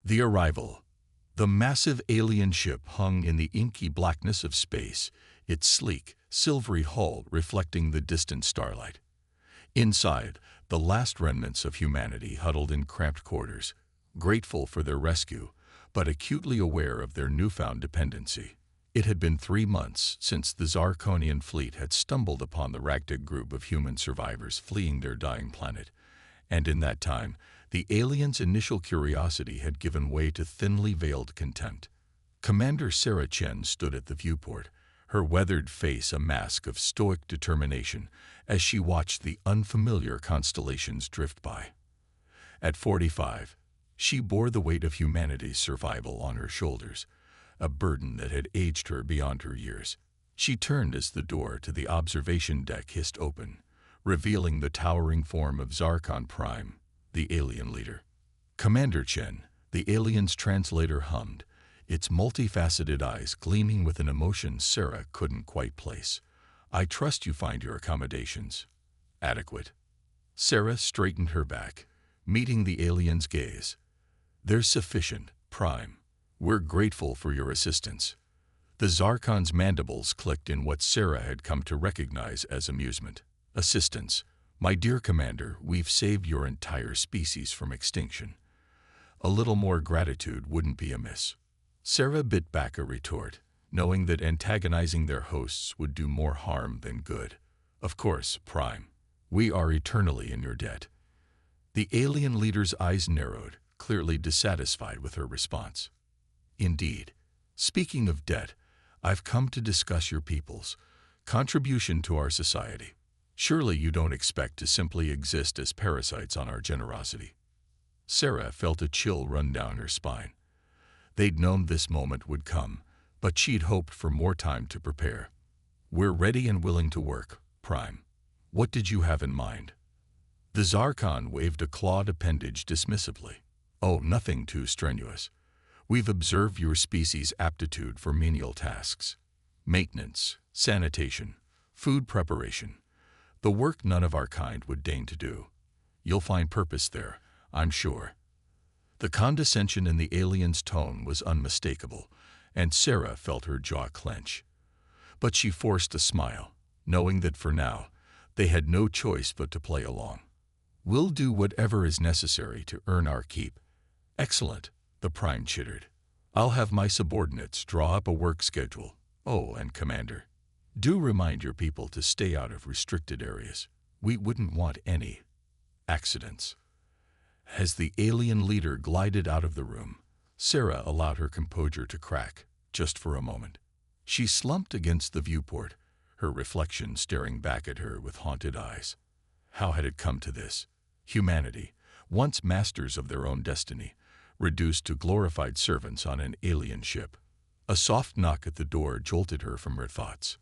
The arrival. The massive alien ship hung in the inky blackness of space, its sleek, silvery hull reflecting the distant starlight. Inside, the last remnants of humanity huddled in cramped quarters, grateful for their rescue, but acutely aware of their newfound dependency. It had been 3 months since the Zarkonian fleet had stumbled upon the ragtag group of human survivors fleeing their dying planet, and in that time, the aliens' initial curiosity had given way to thinly veiled contempt. Commander Sarah Chen stood at the viewport, her weathered face a mask of stoic determination as she watched the unfamiliar constellations drift by. At 45, she bore the weight of humanity's survival on her shoulders, a burden that had aged her beyond her years. She turned as the door to the observation deck hissed open, revealing the towering form of Zarkon Prime, the alien leader. Commander Chen, the alien's translator, hummed, its multifaceted eyes gleaming with an emotion Sarah couldn't quite place. "I trust you find your accommodations adequate." Sarah straightened her back, meeting the alien's gaze. "They're sufficient, Prime. We're grateful for your assistance." The Zarkon's mandibles clicked in what Sarah had come to recognize as amusement. "Assistance? My dear Commander, we've saved your entire species from extinction. A little more gratitude wouldn't be amiss." Sarah bit back a retort, knowing that antagonizing their hosts would do more harm than good. "Of course, Prime. We are eternally in your debt." The alien leader's eyes narrowed, clearly dissatisfied with her response. "Indeed. Speaking of debt, I've come to discuss your people's contribution to our society. Surely you don't expect to simply exist as parasites on our generosity." Sarah felt a chill run down her spine. They'd known this moment would come, but she'd hoped for more time to prepare. "We're ready and willing to work, Prime. What did you have in mind?" The Zarkon waved a clawed appendage dismissively. "Oh, nothing too strenuous. We've observed your species' aptitude for menial tasks. Maintenance, sanitation, food preparation. The work none of our kind would deign to do. You'll find purpose there, I'm sure." The condescension in the alien's tone was unmistakable, and Sarah felt her jaw clench. But she forced a smile, knowing that for now, they had no choice but to play along. "We'll do whatever is necessary to earn our keep." "Excellent," the Prime chittered. "I'll have my subordinates draw up a work schedule. Oh, and Commander, do remind your people to stay out of restricted areas. We wouldn't want any accidents." As the alien leader glided out of the room, Sarah allowed her composure to crack, just for a moment. She slumped against the viewport, her reflection staring back at her with haunted eyes. How had it come to this? Humanity, once masters of their own destiny, reduced to glorified servants on an alien ship. A soft knock at the door jolted her from her thoughts.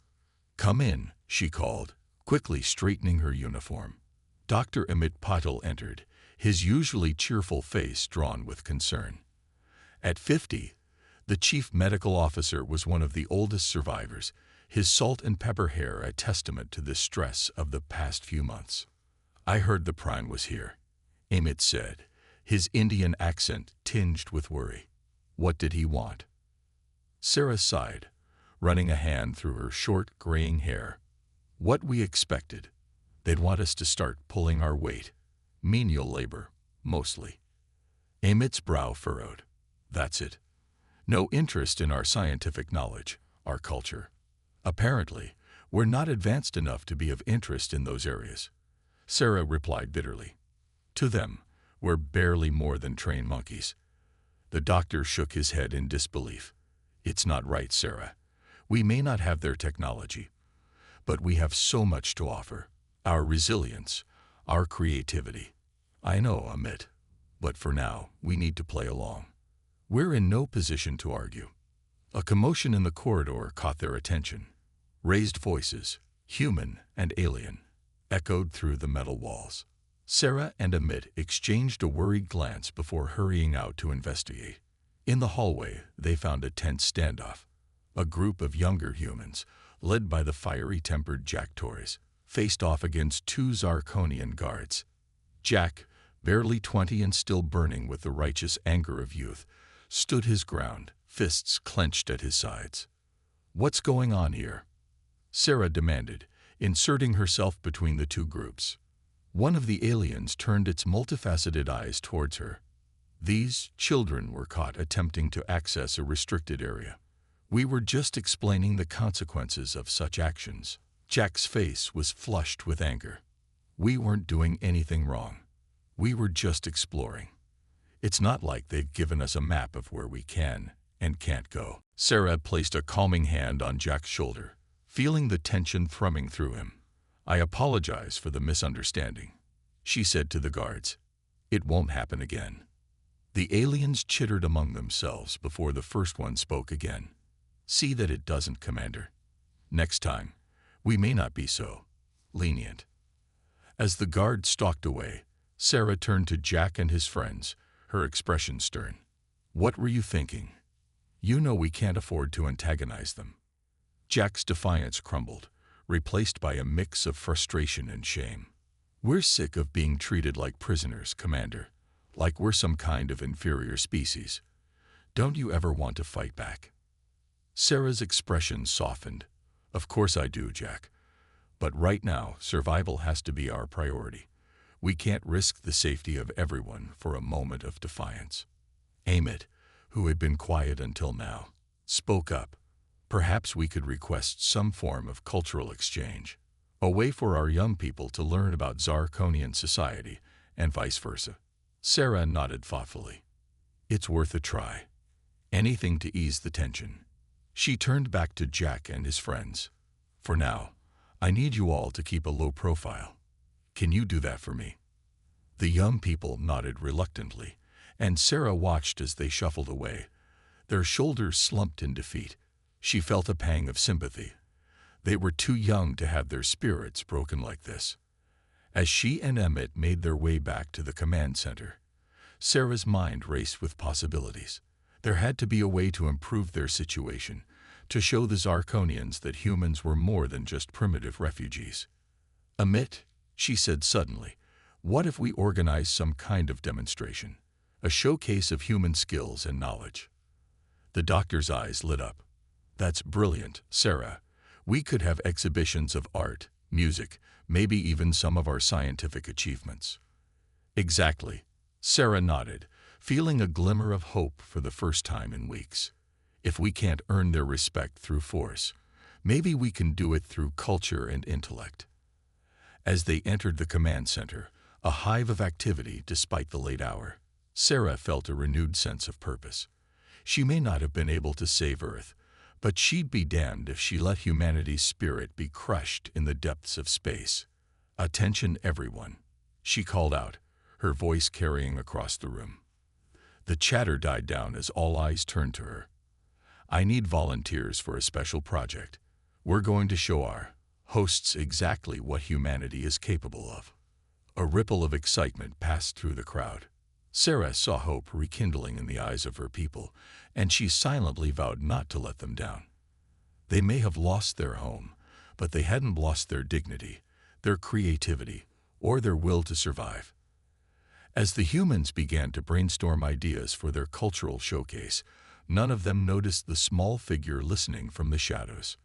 "Come in," she called, quickly straightening her uniform. Dr. Amit Patil entered, his usually cheerful face drawn with concern. At 50, the chief medical officer was one of the oldest survivors, his salt and pepper hair a testament to the stress of the past few months. "I heard the Prime was here," Amit said, his Indian accent tinged with worry. "What did he want?" Sarah sighed, running a hand through her short, graying hair. "What we expected. They'd want us to start pulling our weight. Menial labor, mostly." Amit's brow furrowed. "That's it. No interest in our scientific knowledge, our culture. Apparently, we're not advanced enough to be of interest in those areas." Sarah replied bitterly. "To them, we're barely more than trained monkeys." The doctor shook his head in disbelief. "It's not right, Sarah. We may not have their technology, but we have so much to offer. Our resilience, our creativity." "I know, Amit, but for now, we need to play along." "We're in no position to argue." A commotion in the corridor caught their attention. Raised voices, human and alien, echoed through the metal walls. Sarah and Amit exchanged a worried glance before hurrying out to investigate. In the hallway, they found a tense standoff. A group of younger humans, led by the fiery-tempered Jack Torres, faced off against 2 Zarkonian guards. Jack, barely 20 and still burning with the righteous anger of youth, stood his ground, fists clenched at his sides. "What's going on here?" Sarah demanded, inserting herself between the two groups. One of the aliens turned its multifaceted eyes towards her. These children were caught attempting to access a restricted area. "We were just explaining the consequences of such actions." Jack's face was flushed with anger. "We weren't doing anything wrong. We were just exploring. It's not like they've given us a map of where we can and can't go." Sarah placed a calming hand on Jack's shoulder, feeling the tension thrumming through him. "I apologize for the misunderstanding," she said to the guards. "It won't happen again." The aliens chittered among themselves before the first one spoke again. "See that it doesn't, Commander. Next time, we may not be so lenient." As the guard stalked away, Sarah turned to Jack and his friends, her expression stern. "What were you thinking? You know we can't afford to antagonize them." Jack's defiance crumbled, replaced by a mix of frustration and shame. "We're sick of being treated like prisoners, Commander, like we're some kind of inferior species. Don't you ever want to fight back?" Sarah's expression softened. "Of course I do, Jack. But right now, survival has to be our priority. We can't risk the safety of everyone for a moment of defiance." Amit, who had been quiet until now, spoke up. "Perhaps we could request some form of cultural exchange, a way for our young people to learn about Zarkonian society, and vice versa." Sarah nodded thoughtfully. "It's worth a try. Anything to ease the tension." She turned back to Jack and his friends. "For now, I need you all to keep a low profile. Can you do that for me?" The young people nodded reluctantly, and Sarah watched as they shuffled away. Their shoulders slumped in defeat. She felt a pang of sympathy. They were too young to have their spirits broken like this. As she and Emmett made their way back to the command center, Sarah's mind raced with possibilities. There had to be a way to improve their situation, to show the Zarkonians that humans were more than just primitive refugees. "Amit," she said suddenly, "what if we organize some kind of demonstration, a showcase of human skills and knowledge?" The doctor's eyes lit up. "That's brilliant, Sarah. We could have exhibitions of art, music, maybe even some of our scientific achievements." "Exactly," Sarah nodded, feeling a glimmer of hope for the first time in weeks. "If we can't earn their respect through force, maybe we can do it through culture and intellect." As they entered the command center, a hive of activity despite the late hour, Sarah felt a renewed sense of purpose. She may not have been able to save Earth, but she'd be damned if she let humanity's spirit be crushed in the depths of space. "Attention, everyone," she called out, her voice carrying across the room. The chatter died down as all eyes turned to her. "I need volunteers for a special project. We're going to show our hosts exactly what humanity is capable of." A ripple of excitement passed through the crowd. Sarah saw hope rekindling in the eyes of her people, and she silently vowed not to let them down. They may have lost their home, but they hadn't lost their dignity, their creativity, or their will to survive. As the humans began to brainstorm ideas for their cultural showcase, none of them noticed the small figure listening from the shadows.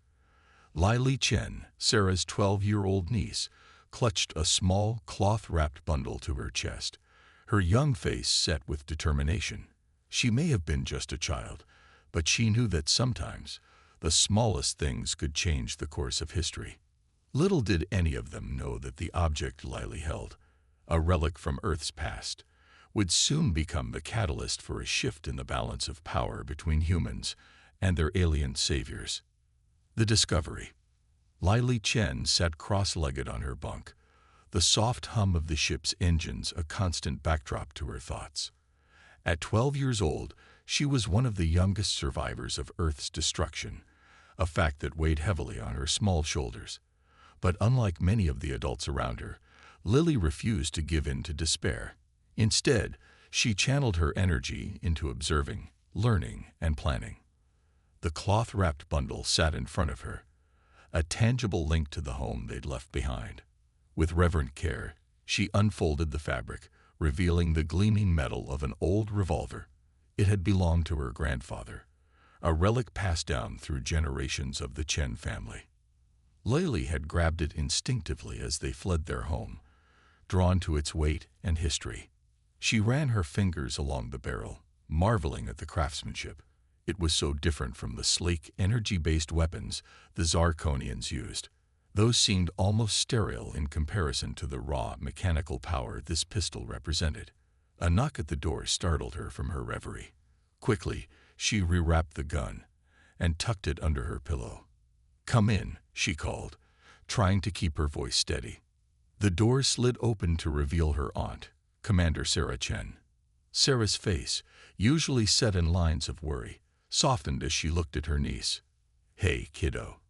Lily Chen, Sarah's 12-year-old niece, clutched a small, cloth-wrapped bundle to her chest, her young face set with determination. She may have been just a child, but she knew that sometimes the smallest things could change the course of history. Little did any of them know that the object Lily held, a relic from Earth's past, would soon become the catalyst for a shift in the balance of power between humans and their alien saviors. The discovery. Lily Chen sat cross-legged on her bunk, the soft hum of the ship's engines a constant backdrop to her thoughts. At 12 years old, she was one of the youngest survivors of Earth's destruction, a fact that weighed heavily on her small shoulders. But unlike many of the adults around her, Lily refused to give in to despair. Instead, she channeled her energy into observing, learning, and planning. The cloth-wrapped bundle sat in front of her, a tangible link to the home they'd left behind. With reverent care, she unfolded the fabric, revealing the gleaming metal of an old revolver. It had belonged to her grandfather, a relic passed down through generations of the Chen family. Layli had grabbed it instinctively as they fled their home, drawn to its weight and history. She ran her fingers along the barrel, marveling at the craftsmanship. It was so different from the sleek, energy-based weapons the Zarkonians used. Those seemed almost sterile in comparison to the raw, mechanical power this pistol represented. A knock at the door startled her from her reverie. Quickly, she rewrapped the gun and tucked it under her pillow. "Come in," she called, trying to keep her voice steady. The door slid open to reveal her aunt, Commander Sarah Chen. Sarah's face, usually set in lines of worry, softened as she looked at her niece. "Hey, kiddo.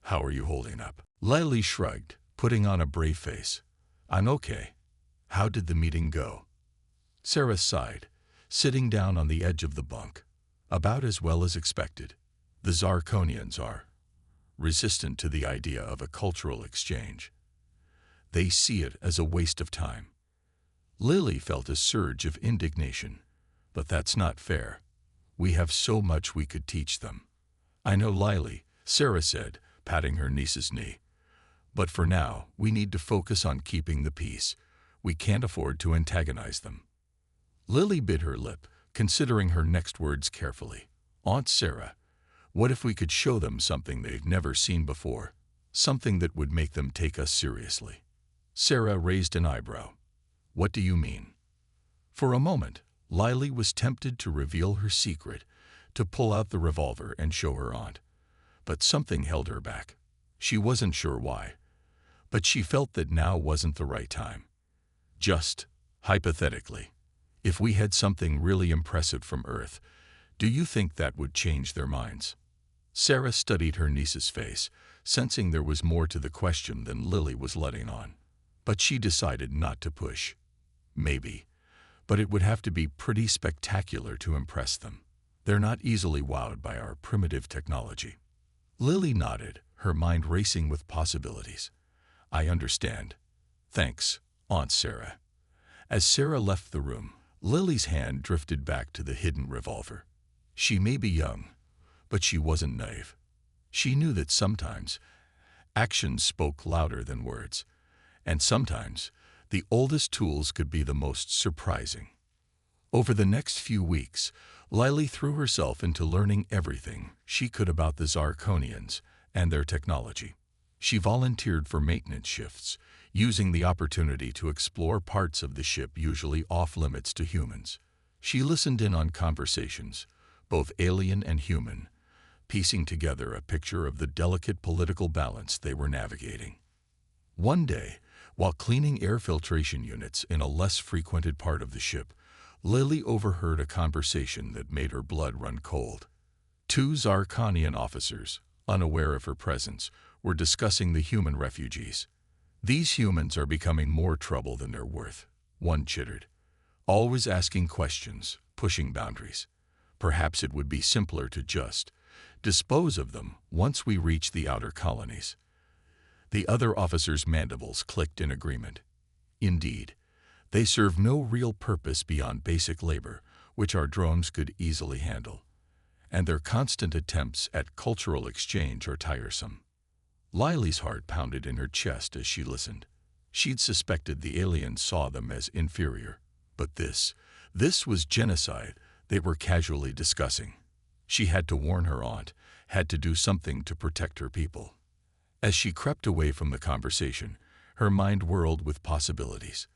How are you holding up?" Layli shrugged, putting on a brave face. "I'm okay. How did the meeting go?" Sarah sighed, sitting down on the edge of the bunk. "About as well as expected. The Zarkonians are resistant to the idea of a cultural exchange. They see it as a waste of time." Lily felt a surge of indignation. "But that's not fair. We have so much we could teach them." "I know, Lily," Sarah said, patting her niece's knee. "But for now, we need to focus on keeping the peace. We can't afford to antagonize them." Lily bit her lip, considering her next words carefully. "Aunt Sarah, what if we could show them something they've never seen before? Something that would make them take us seriously?" Sarah raised an eyebrow. "What do you mean?" For a moment, Lily was tempted to reveal her secret, to pull out the revolver and show her aunt. But something held her back. She wasn't sure why, but she felt that now wasn't the right time. "Just hypothetically, if we had something really impressive from Earth, do you think that would change their minds?" Sarah studied her niece's face, sensing there was more to the question than Lily was letting on. But she decided not to push. "Maybe, but it would have to be pretty spectacular to impress them. They're not easily wowed by our primitive technology." Lily nodded, her mind racing with possibilities. "I understand. Thanks, Aunt Sarah." As Sarah left the room, Lily's hand drifted back to the hidden revolver. She may be young, but she wasn't naive. She knew that sometimes actions spoke louder than words, and sometimes the oldest tools could be the most surprising. Over the next few weeks, Lily threw herself into learning everything she could about the Zarkonians and their technology. She volunteered for maintenance shifts, using the opportunity to explore parts of the ship usually off-limits to humans. She listened in on conversations, both alien and human, piecing together a picture of the delicate political balance they were navigating. One day, while cleaning air filtration units in a less frequented part of the ship, Lily overheard a conversation that made her blood run cold. Two Zarkonian officers, unaware of her presence, were discussing the human refugees. "These humans are becoming more trouble than they're worth," one chittered. "Always asking questions, pushing boundaries. Perhaps it would be simpler to just dispose of them once we reach the outer colonies." The other officer's mandibles clicked in agreement. Indeed, they serve no real purpose beyond basic labor, which our drones could easily handle. And their constant attempts at cultural exchange are tiresome. Lily's heart pounded in her chest as she listened. She'd suspected the aliens saw them as inferior. But this was genocide they were casually discussing. She had to warn her aunt, had to do something to protect her people. As she crept away from the conversation, her mind whirled with possibilities.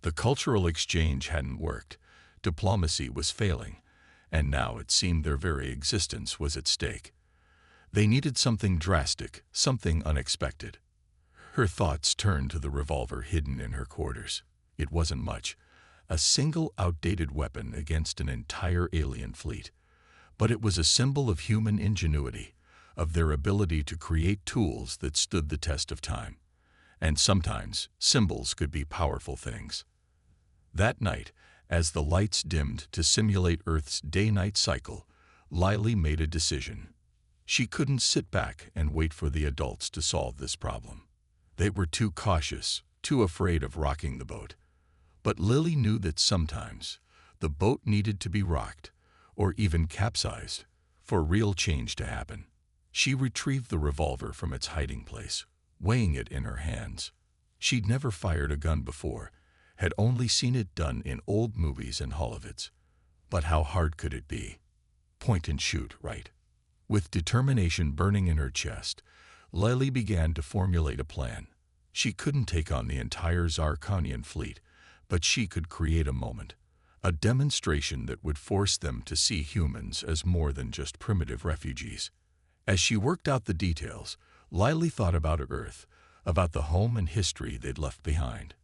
The cultural exchange hadn't worked, diplomacy was failing, and now it seemed their very existence was at stake. They needed something drastic, something unexpected. Her thoughts turned to the revolver hidden in her quarters. It wasn't much, a single outdated weapon against an entire alien fleet. But it was a symbol of human ingenuity, of their ability to create tools that stood the test of time. And sometimes, symbols could be powerful things. That night, as the lights dimmed to simulate Earth's day-night cycle, Lily made a decision. She couldn't sit back and wait for the adults to solve this problem. They were too cautious, too afraid of rocking the boat. But Lily knew that sometimes the boat needed to be rocked, or even capsized, for real change to happen. She retrieved the revolver from its hiding place, weighing it in her hands. She'd never fired a gun before, had only seen it done in old movies and Hollywoods. But how hard could it be? Point and shoot, right? With determination burning in her chest, Lily began to formulate a plan. She couldn't take on the entire Zarkonian fleet, but she could create a moment, a demonstration that would force them to see humans as more than just primitive refugees. As she worked out the details, Lily thought about Earth, about the home and history they'd left behind.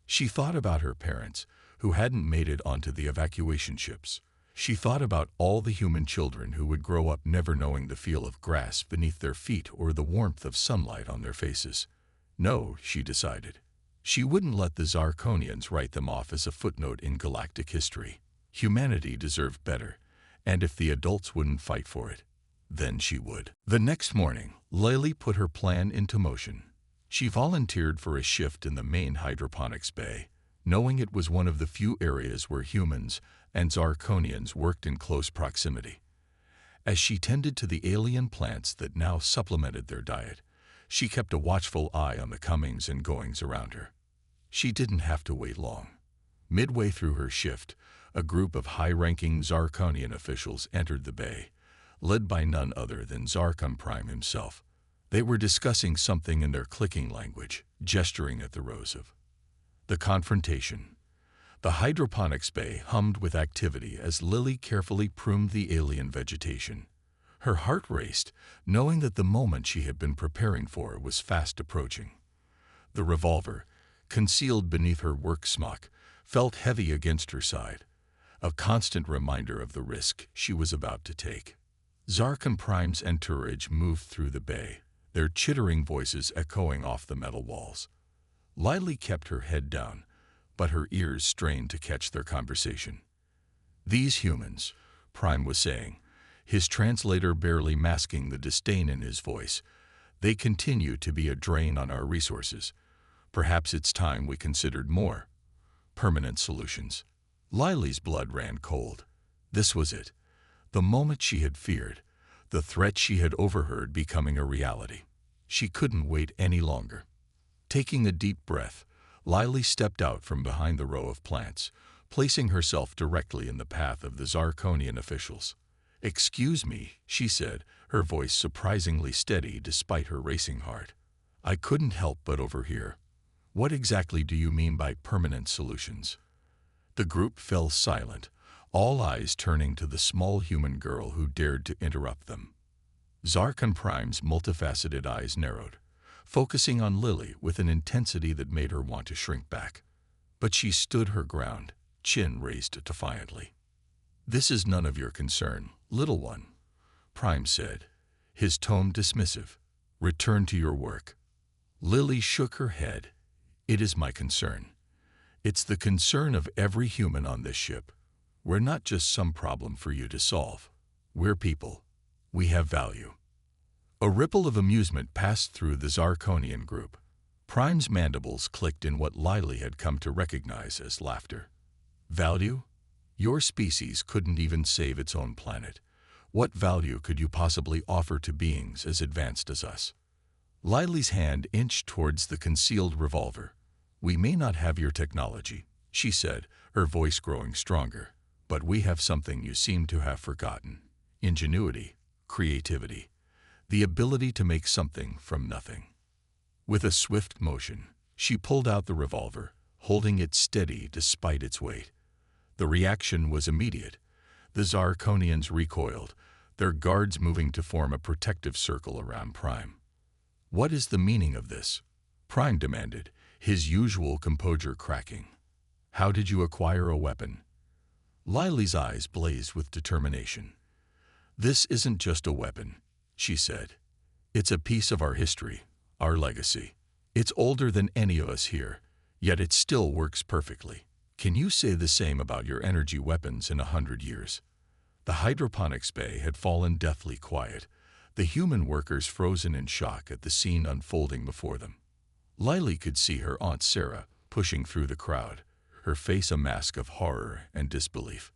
She thought about her parents, who hadn't made it onto the evacuation ships. She thought about all the human children who would grow up never knowing the feel of grass beneath their feet or the warmth of sunlight on their faces. No, she decided. She wouldn't let the Zarkonians write them off as a footnote in galactic history. Humanity deserved better, and if the adults wouldn't fight for it, then she would. The next morning, Lily put her plan into motion. She volunteered for a shift in the main hydroponics bay, knowing it was one of the few areas where humans and Zarkonians worked in close proximity. As she tended to the alien plants that now supplemented their diet, she kept a watchful eye on the comings and goings around her. She didn't have to wait long. Midway through her shift, a group of high-ranking Zarkonian officials entered the bay, led by none other than Zarkon Prime himself. They were discussing something in their clicking language, gesturing at the rows of the confrontation. The hydroponics bay hummed with activity as Lily carefully pruned the alien vegetation. Her heart raced, knowing that the moment she had been preparing for was fast approaching. The revolver, concealed beneath her work smock, felt heavy against her side, a constant reminder of the risk she was about to take. Zarkon Prime's entourage moved through the bay, their chittering voices echoing off the metal walls. Lily kept her head down, but her ears strained to catch their conversation. "These humans," Prime was saying, his translator barely masking the disdain in his voice, "they continue to be a drain on our resources. Perhaps it's time we considered more permanent solutions." Lily's blood ran cold. This was it, the moment she had feared, the threat she had overheard becoming a reality. She couldn't wait any longer. Taking a deep breath, Lily stepped out from behind the row of plants, placing herself directly in the path of the Zarkonian officials. "Excuse me," she said, her voice surprisingly steady despite her racing heart. "I couldn't help but overhear. What exactly do you mean by permanent solutions?" The group fell silent, all eyes turning to the small human girl who dared to interrupt them. Zarkon Prime's multifaceted eyes narrowed, focusing on Lily with an intensity that made her want to shrink back. But she stood her ground, chin raised defiantly. "This is none of your concern, little one," Prime said, his tone dismissive. "Return to your work." Lily shook her head. "It is my concern. It's the concern of every human on this ship. We're not just some problem for you to solve. We're people. We have value." A ripple of amusement passed through the Zarkonian group. Prime's mandibles clicked in what Lily had come to recognize as laughter. "Value? Your species couldn't even save its own planet. What value could you possibly offer to beings as advanced as us?" Lily's hand inched towards the concealed revolver. "We may not have your technology," she said, her voice growing stronger, "but we have something you seem to have forgotten: ingenuity, creativity, the ability to make something from nothing." With a swift motion, she pulled out the revolver, holding it steady despite its weight. The reaction was immediate. The Zarkonians recoiled, their guards moving to form a protective circle around Prime. "What is the meaning of this?" Prime demanded, his usual composure cracking. "How did you acquire a weapon?" Lily's eyes blazed with determination. "This isn't just a weapon," she said. "It's a piece of our history, our legacy. It's older than any of us here, yet it still works perfectly. Can you say the same about your energy weapons in 100 years?" The hydroponics bay had fallen deathly quiet, the human workers frozen in shock at the scene unfolding before them. Lily could see her Aunt Sarah pushing through the crowd, her face a mask of horror and disbelief.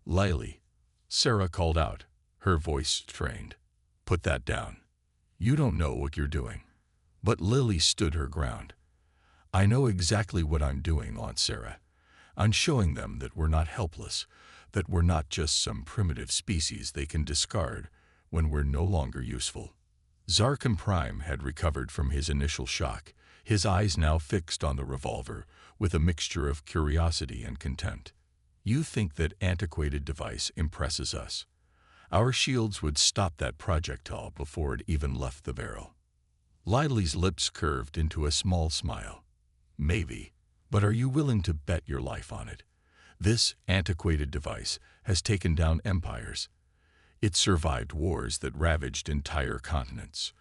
"Lily," Sarah called out, her voice strained. "Put that down. You don't know what you're doing." But Lily stood her ground. "I know exactly what I'm doing, Aunt Sarah. I'm showing them that we're not helpless, that we're not just some primitive species they can discard when we're no longer useful." Zarkon Prime had recovered from his initial shock, his eyes now fixed on the revolver with a mixture of curiosity and contempt. "You think that antiquated device impresses us? Our shields would stop that projectile before it even left the barrel." Lily's lips curved into a small smile. "Maybe, but are you willing to bet your life on it? This antiquated device has taken down empires. It survived wars that ravaged entire continents.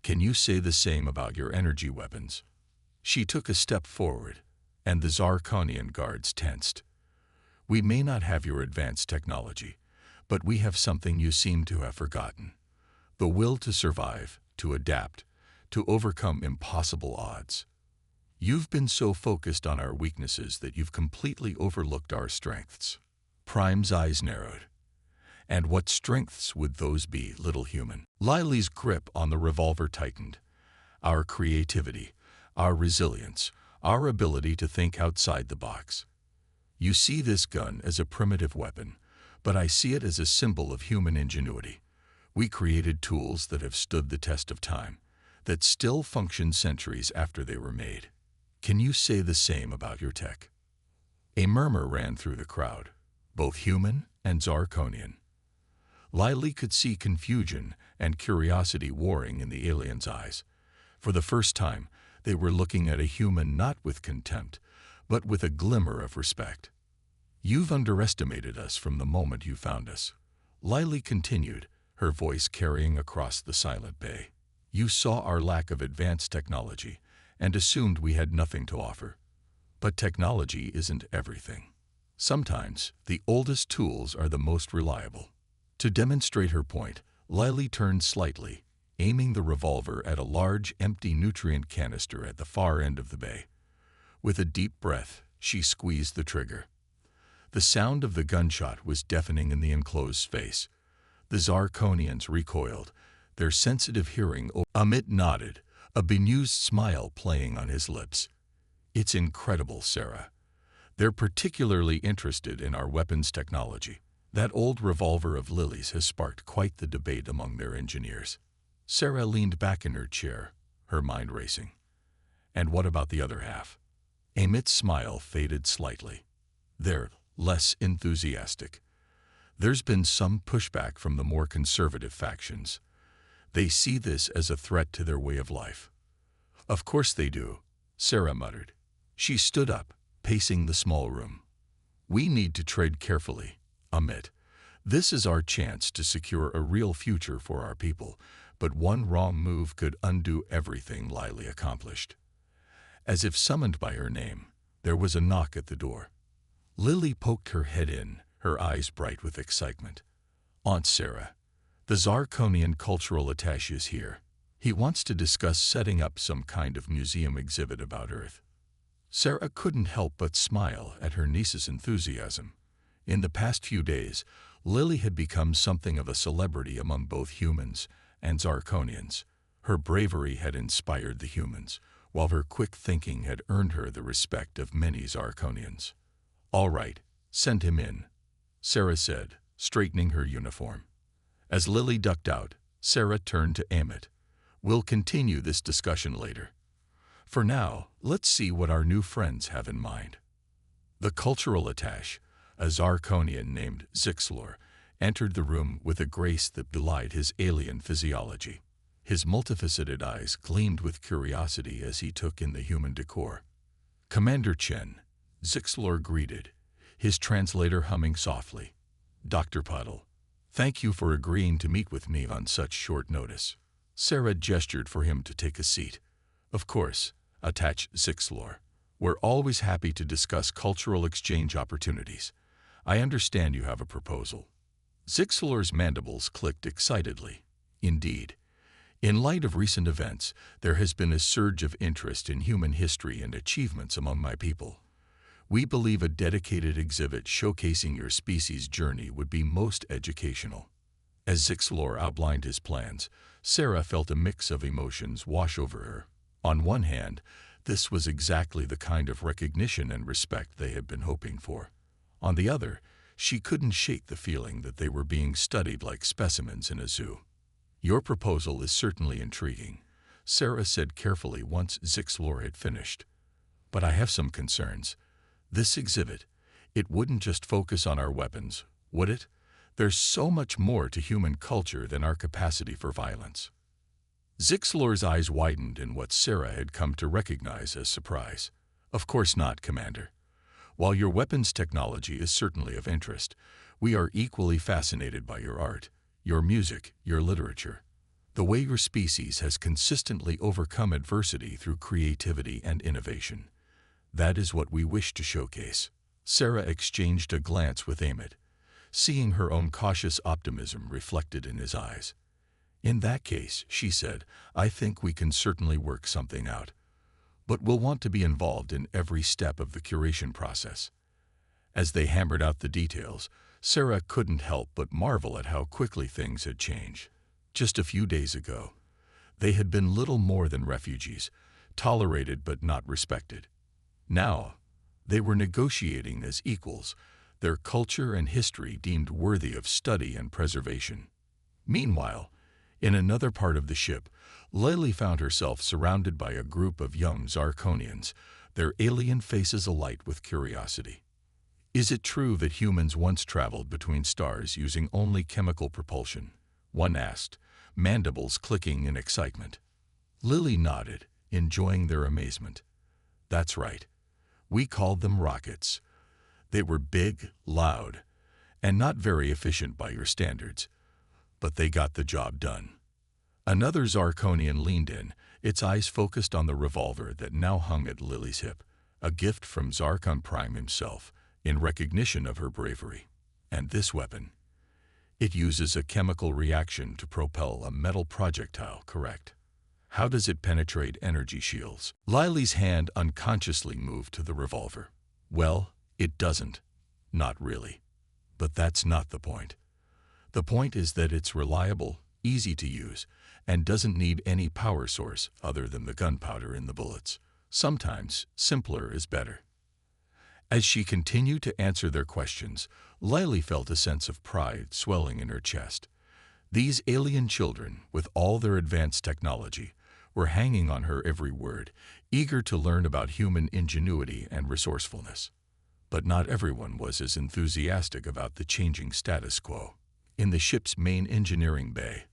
Can you say the same about your energy weapons?" She took a step forward, and the Zarkonian guards tensed. "We may not have your advanced technology, but we have something you seem to have forgotten. The will to survive, to adapt, to overcome impossible odds. You've been so focused on our weaknesses that you've completely overlooked our strengths." Prime's eyes narrowed. "And what strengths would those be, little human?" Lily's grip on the revolver tightened. "Our creativity, our resilience, our ability to think outside the box. You see this gun as a primitive weapon, but I see it as a symbol of human ingenuity. We created tools that have stood the test of time, that still function centuries after they were made. Can you say the same about your tech?" A murmur ran through the crowd, both human and Zarkonian. Lily could see confusion and curiosity warring in the alien's eyes. For the first time, they were looking at a human not with contempt, but with a glimmer of respect. "You've underestimated us from the moment you found us," Lily continued, her voice carrying across the silent bay. "You saw our lack of advanced technology and assumed we had nothing to offer. But technology isn't everything. Sometimes the oldest tools are the most reliable." To demonstrate her point, Lily turned slightly, aiming the revolver at a large, empty nutrient canister at the far end of the bay. With a deep breath, she squeezed the trigger. The sound of the gunshot was deafening in the enclosed space. The Zarkonians recoiled, their sensitive hearing. Amit nodded, a bemused smile playing on his lips. "It's incredible, Sarah. They're particularly interested in our weapons technology. That old revolver of Lily's has sparked quite the debate among their engineers." Sarah leaned back in her chair, her mind racing. "And what about the other half?" Amit's smile faded slightly. "They're less enthusiastic. There's been some pushback from the more conservative factions. They see this as a threat to their way of life." "Of course they do," Sarah muttered. She stood up, pacing the small room. "We need to tread carefully, Amit. This is our chance to secure a real future for our people, but one wrong move could undo everything Lily accomplished." As if summoned by her name, there was a knock at the door. Lily poked her head in, her eyes bright with excitement. "Aunt Sarah, the Zarkonian cultural attaché is here. He wants to discuss setting up some kind of museum exhibit about Earth." Sarah couldn't help but smile at her niece's enthusiasm. In the past few days, Lily had become something of a celebrity among both humans and Zarkonians. Her bravery had inspired the humans, while her quick thinking had earned her the respect of many Zarkonians. "All right, send him in," Sarah said, straightening her uniform. As Lily ducked out, Sarah turned to Amit. "We'll continue this discussion later. For now, let's see what our new friends have in mind." The cultural attaché, a Zarkonian named Zixlor, entered the room with a grace that belied his alien physiology. His multifaceted eyes gleamed with curiosity as he took in the human decor. "Commander Chen," Zixlor greeted, his translator humming softly. "Dr. Puddle, thank you for agreeing to meet with me on such short notice." Sarah gestured for him to take a seat. "Of course, attached Zixlor. We're always happy to discuss cultural exchange opportunities. I understand you have a proposal." Zixlor's mandibles clicked excitedly. Indeed, in light of recent events, there has been a surge of interest in human history and achievements among my people. We believe a dedicated exhibit showcasing your species' journey would be most educational. As Zixlor outlined his plans, Sarah felt a mix of emotions wash over her. On one hand, this was exactly the kind of recognition and respect they had been hoping for. On the other, she couldn't shake the feeling that they were being studied like specimens in a zoo. "Your proposal is certainly intriguing," Sarah said carefully once Zixlor had finished. "But I have some concerns. This exhibit, it wouldn't just focus on our weapons, would it? There's so much more to human culture than our capacity for violence." Zixlor's eyes widened in what Sarah had come to recognize as surprise. "Of course not, Commander. While your weapons technology is certainly of interest, we are equally fascinated by your art, your music, your literature. The way your species has consistently overcome adversity through creativity and innovation. That is what we wish to showcase." Sarah exchanged a glance with Amit, seeing her own cautious optimism reflected in his eyes. "In that case," she said, "I think we can certainly work something out. But we'll want to be involved in every step of the curation process." As they hammered out the details, Sarah couldn't help but marvel at how quickly things had changed. Just a few days ago, they had been little more than refugees, tolerated but not respected. Now, they were negotiating as equals, their culture and history deemed worthy of study and preservation. Meanwhile, in another part of the ship, Lily found herself surrounded by a group of young Zarkonians, their alien faces alight with curiosity. "Is it true that humans once traveled between stars using only chemical propulsion?" one asked, mandibles clicking in excitement. Lily nodded, enjoying their amazement. "That's right. We called them rockets. They were big, loud, and not very efficient by your standards, but they got the job done." Another Zarkonian leaned in, its eyes focused on the revolver that now hung at Lily's hip, a gift from Zarkon Prime himself, in recognition of her bravery. "And this weapon? It uses a chemical reaction to propel a metal projectile, correct? How does it penetrate energy shields?" Lily's hand unconsciously moved to the revolver. "Well, it doesn't. Not really. But that's not the point. The point is that it's reliable, easy to use, and doesn't need any power source other than the gunpowder in the bullets. Sometimes, simpler is better." As she continued to answer their questions, Lily felt a sense of pride swelling in her chest. These alien children, with all their advanced technology, were hanging on her every word, eager to learn about human ingenuity and resourcefulness. But not everyone was as enthusiastic about the changing status quo. In the ship's main engineering bay,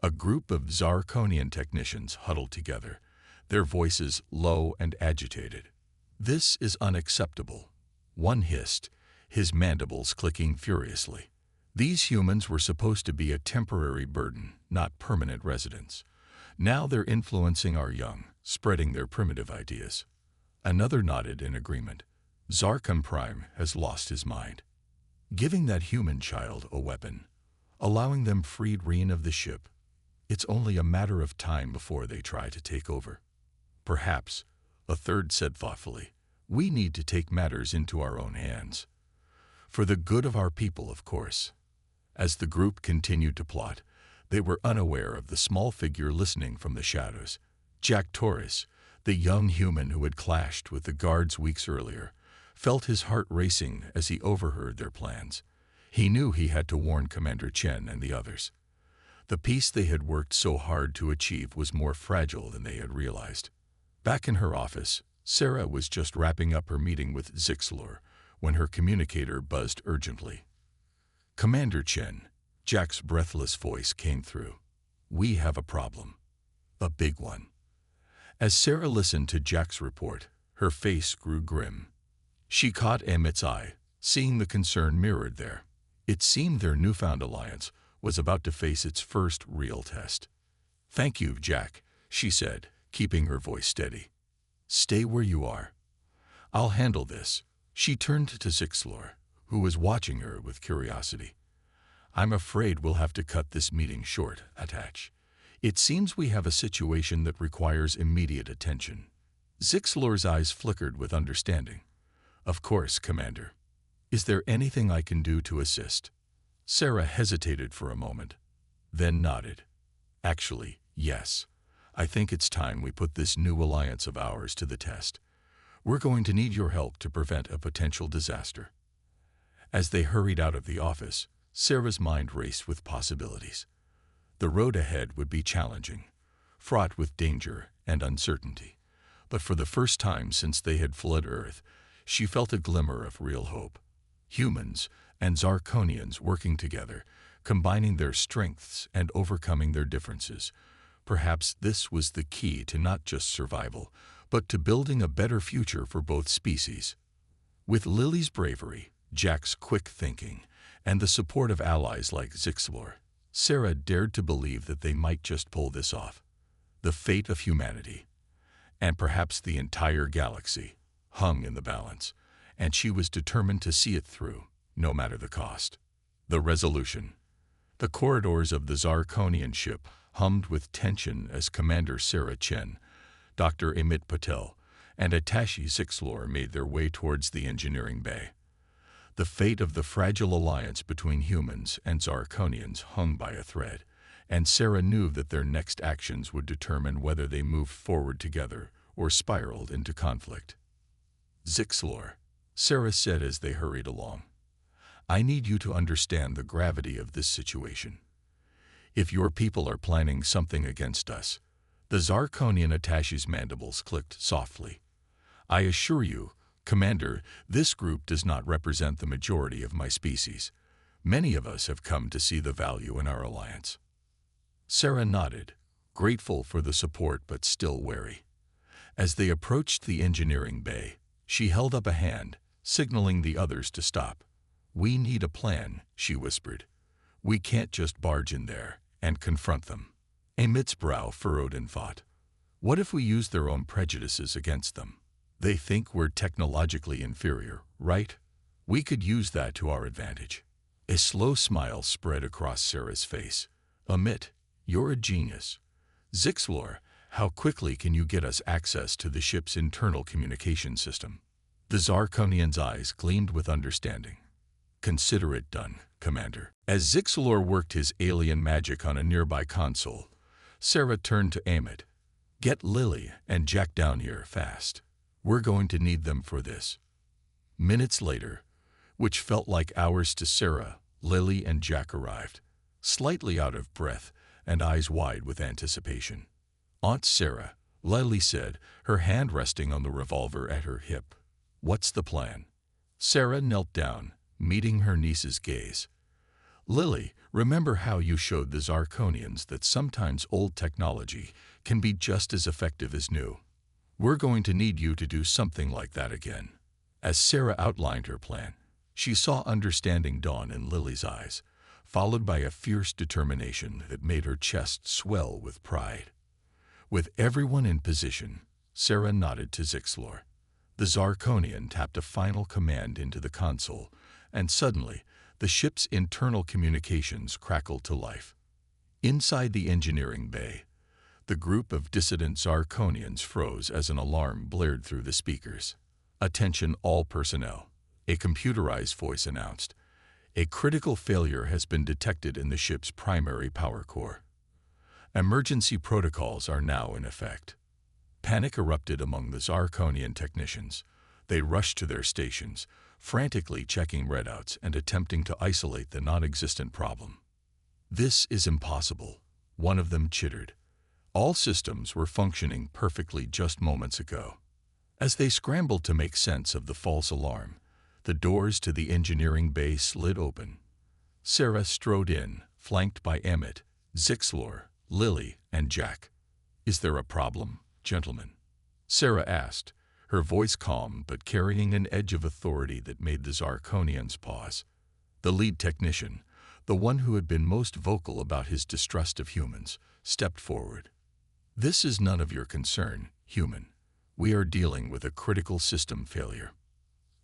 a group of Zarkonian technicians huddled together, their voices low and agitated. "This is unacceptable," one hissed, his mandibles clicking furiously. "These humans were supposed to be a temporary burden, not permanent residents. Now they're influencing our young, spreading their primitive ideas." Another nodded in agreement. "Zarkon Prime has lost his mind. Giving that human child a weapon, allowing them freed reign of the ship, it's only a matter of time before they try to take over." "Perhaps," a third said thoughtfully, "we need to take matters into our own hands. For the good of our people, of course." As the group continued to plot, they were unaware of the small figure listening from the shadows. Jack Torres, the young human who had clashed with the guards weeks earlier, felt his heart racing as he overheard their plans. He knew he had to warn Commander Chen and the others. The peace they had worked so hard to achieve was more fragile than they had realized. Back in her office, Sarah was just wrapping up her meeting with Zixlor when her communicator buzzed urgently. "Commander Chen," Jack's breathless voice came through. "We have a problem. A big one." As Sarah listened to Jack's report, her face grew grim. She caught Emmett's eye, seeing the concern mirrored there. It seemed their newfound alliance was about to face its first real test. "Thank you, Jack," she said, keeping her voice steady. "Stay where you are. I'll handle this." She turned to Zixlor, who was watching her with curiosity. "I'm afraid we'll have to cut this meeting short, Attach. It seems we have a situation that requires immediate attention." Zixlor's eyes flickered with understanding. Of course, Commander. Is there anything I can do to assist? Sarah hesitated for a moment, then nodded. Actually, yes. I think it's time we put this new alliance of ours to the test. We're going to need your help to prevent a potential disaster. As they hurried out of the office, Sarah's mind raced with possibilities. The road ahead would be challenging, fraught with danger and uncertainty. But for the first time since they had fled Earth, she felt a glimmer of real hope. Humans and Zarkonians working together, combining their strengths and overcoming their differences. Perhaps this was the key to not just survival, but to building a better future for both species. With Lily's bravery, Jack's quick thinking, and the support of allies like Zixlor, Sarah dared to believe that they might just pull this off. The fate of humanity, and perhaps the entire galaxy, hung in the balance, and she was determined to see it through, no matter the cost. The resolution. The corridors of the Zarkonian ship hummed with tension as Commander Sarah Chen, Dr. Amit Patel, and Attaché Zixlor made their way towards the engineering bay. The fate of the fragile alliance between humans and Zarkonians hung by a thread, and Sarah knew that their next actions would determine whether they moved forward together or spiraled into conflict. Zixlor, Sarah said as they hurried along, I need you to understand the gravity of this situation. If your people are planning something against us, the Zarkonian attaché's mandibles clicked softly. I assure you, Commander, this group does not represent the majority of my species. Many of us have come to see the value in our alliance. Sarah nodded, grateful for the support but still wary. As they approached the engineering bay, she held up a hand, signaling the others to stop. We need a plan, she whispered. We can't just barge in there and confront them. Amit's brow furrowed in thought. What if we use their own prejudices against them? They think we're technologically inferior, right? We could use that to our advantage. A slow smile spread across Sarah's face. Amit, you're a genius. Zixlor, how quickly can you get us access to the ship's internal communication system? The Zarkonian's eyes gleamed with understanding. Consider it done, Commander. As Zixlor worked his alien magic on a nearby console, Sarah turned to Amit. Get Lily and Jack down here fast. We're going to need them for this. Minutes later, which felt like hours to Sarah, Lily and Jack arrived, slightly out of breath and eyes wide with anticipation. Aunt Sarah, Lily said, her hand resting on the revolver at her hip. What's the plan? Sarah knelt down, meeting her niece's gaze. Lily, remember how you showed the Zarkonians that sometimes old technology can be just as effective as new? We're going to need you to do something like that again. As Sarah outlined her plan, she saw understanding dawn in Lily's eyes, followed by a fierce determination that made her chest swell with pride. With everyone in position, Sarah nodded to Zixlor. The Zarkonian tapped a final command into the console, and suddenly, the ship's internal communications crackled to life. Inside the engineering bay, the group of dissident Zarkonians froze as an alarm blared through the speakers. Attention all personnel, a computerized voice announced. A critical failure has been detected in the ship's primary power core. Emergency protocols are now in effect. Panic erupted among the Zarkonian technicians. They rushed to their stations, frantically checking readouts and attempting to isolate the non-existent problem. This is impossible, one of them chittered. All systems were functioning perfectly just moments ago. As they scrambled to make sense of the false alarm, the doors to the engineering bay slid open. Sarah strode in, flanked by Amit, Zixlor, Lily, and Jack. Is there a problem, gentlemen? Sarah asked, her voice calm but carrying an edge of authority that made the Zarkonians pause. The lead technician, the one who had been most vocal about his distrust of humans, stepped forward. This is none of your concern, human. We are dealing with a critical system failure.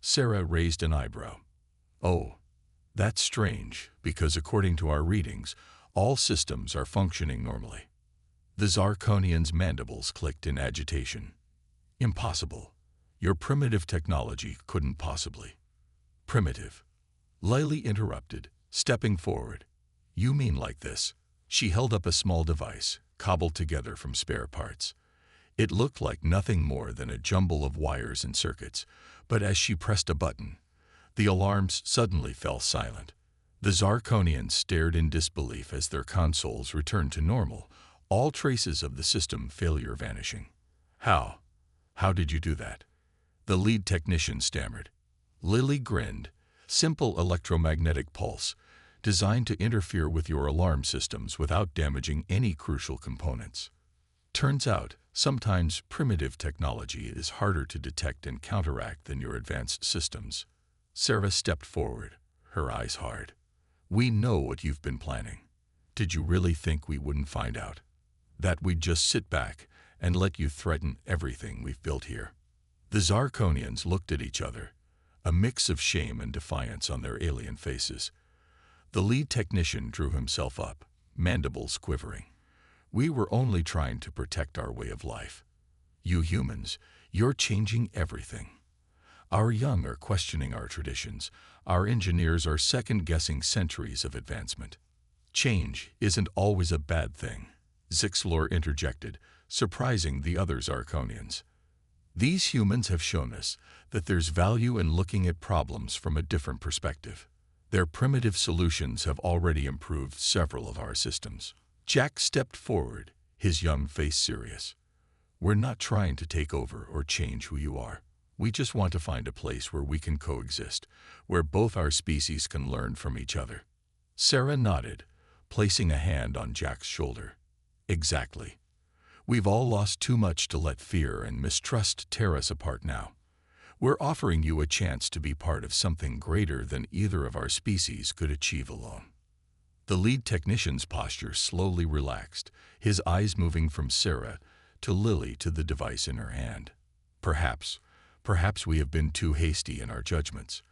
Sarah raised an eyebrow. Oh, that's strange, because according to our readings, all systems are functioning normally. The Zarkonian's mandibles clicked in agitation. Impossible. Your primitive technology couldn't possibly. Primitive. Lily interrupted, stepping forward. You mean like this? She held up a small device, cobbled together from spare parts. It looked like nothing more than a jumble of wires and circuits, but as she pressed a button, the alarms suddenly fell silent. The Zarkonians stared in disbelief as their consoles returned to normal, all traces of the system failure vanishing. How? How did you do that? The lead technician stammered. Lily grinned. Simple electromagnetic pulse, designed to interfere with your alarm systems without damaging any crucial components. Turns out, sometimes primitive technology is harder to detect and counteract than your advanced systems. Sarah stepped forward, her eyes hard. We know what you've been planning. Did you really think we wouldn't find out? That we'd just sit back and let you threaten everything we've built here? The Zarkonians looked at each other, a mix of shame and defiance on their alien faces. The lead technician drew himself up, mandibles quivering. We were only trying to protect our way of life. You humans, you're changing everything. Our young are questioning our traditions. Our engineers are second-guessing centuries of advancement. Change isn't always a bad thing, Zixlor interjected, surprising the other Zarkonians. These humans have shown us that there's value in looking at problems from a different perspective. Their primitive solutions have already improved several of our systems. Jack stepped forward, his young face serious. We're not trying to take over or change who you are. We just want to find a place where we can coexist, where both our species can learn from each other. Sarah nodded, placing a hand on Jack's shoulder. Exactly. We've all lost too much to let fear and mistrust tear us apart now. We're offering you a chance to be part of something greater than either of our species could achieve alone. The lead technician's posture slowly relaxed, his eyes moving from Sarah to Lily to the device in her hand. Perhaps we have been too hasty in our judgments.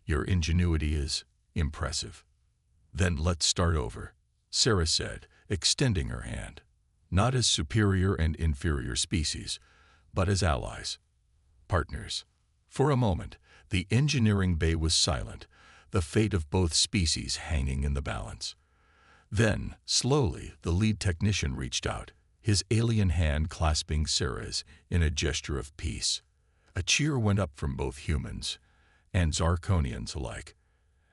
Your ingenuity is impressive. Then let's start over, Sarah said, extending her hand. Not as superior and inferior species, but as allies, partners. For a moment, the engineering bay was silent, the fate of both species hanging in the balance. Then, slowly, the lead technician reached out, his alien hand clasping Sarah's in a gesture of peace. A cheer went up from both humans and Zarkonians alike,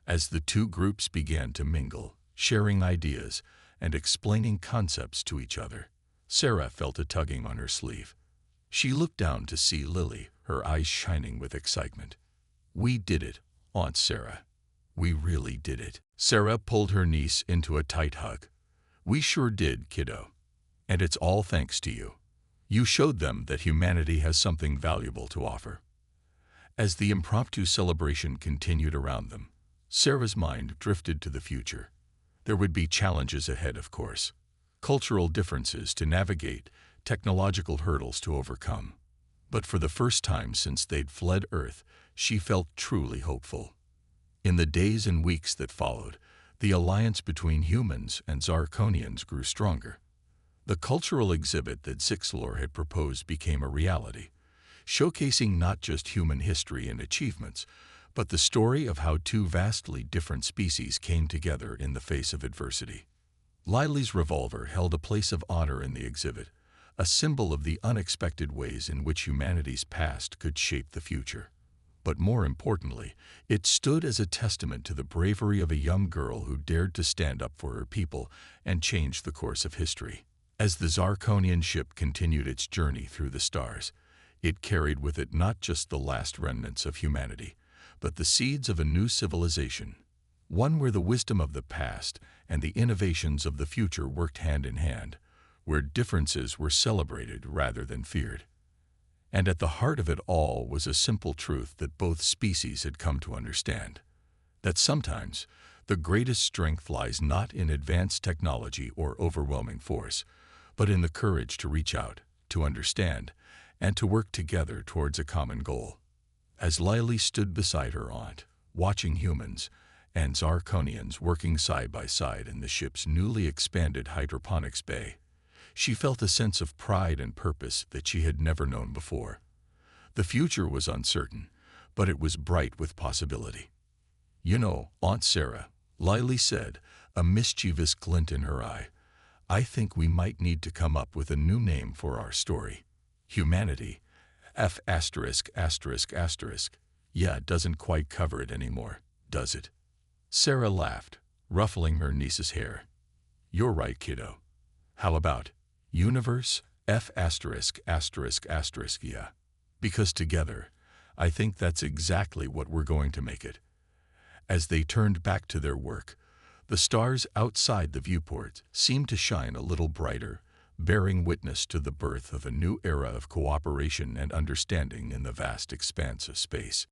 as the two groups began to mingle, sharing ideas and explaining concepts to each other. Sarah felt a tugging on her sleeve. She looked down to see Lily, her eyes shining with excitement. We did it, Aunt Sarah. We really did it. Sarah pulled her niece into a tight hug. We sure did, kiddo. And it's all thanks to you. You showed them that humanity has something valuable to offer. As the impromptu celebration continued around them, Sarah's mind drifted to the future. There would be challenges ahead, of course. Cultural differences to navigate, technological hurdles to overcome. But for the first time since they'd fled Earth, she felt truly hopeful. In the days and weeks that followed, the alliance between humans and Zarkonians grew stronger. The cultural exhibit that Zixlor had proposed became a reality, showcasing not just human history and achievements, but the story of how two vastly different species came together in the face of adversity. Lily's revolver held a place of honor in the exhibit, a symbol of the unexpected ways in which humanity's past could shape the future. But more importantly, it stood as a testament to the bravery of a young girl who dared to stand up for her people and change the course of history. As the Zarkonian ship continued its journey through the stars, it carried with it not just the last remnants of humanity, but the seeds of a new civilization, one where the wisdom of the past and the innovations of the future worked hand in hand, where differences were celebrated rather than feared. And at the heart of it all was a simple truth that both species had come to understand, that sometimes the greatest strength lies not in advanced technology or overwhelming force, but in the courage to reach out, to understand, and to work together towards a common goal. As Lily stood beside her aunt, watching humans and Zarkonians working side by side in the ship's newly expanded hydroponics bay, she felt a sense of pride and purpose that she had never known before. The future was uncertain, but it was bright with possibility. You know, Aunt Sarah, Lily said, a mischievous glint in her eye, I think we might need to come up with a new name for our story. Humanity. F asterisk asterisk asterisk. Yeah, it doesn't quite cover it anymore, does it? Sarah laughed, ruffling her niece's hair. You're right, kiddo. How about universe? F asterisk asterisk asterisk, yeah. Because together, I think that's exactly what we're going to make it. As they turned back to their work, the stars outside the viewport seemed to shine a little brighter, bearing witness to the birth of a new era of cooperation and understanding in the vast expanse of space.